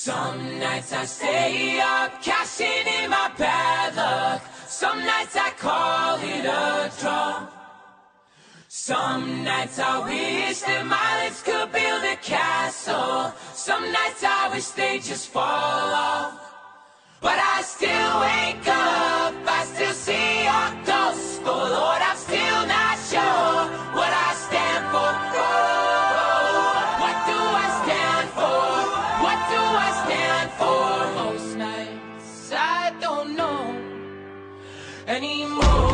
Some nights I stay up, cashing in my bad luck. Some nights I call it a draw. Some nights I wish that my lips could build a castle. Some nights I wish they just fall off. But I still wake up, I still see your ghost. Oh Lord, I'm still not sure what I stand for. Oh, what do I stand for? What do I stand for? Most nights I don't know anymore.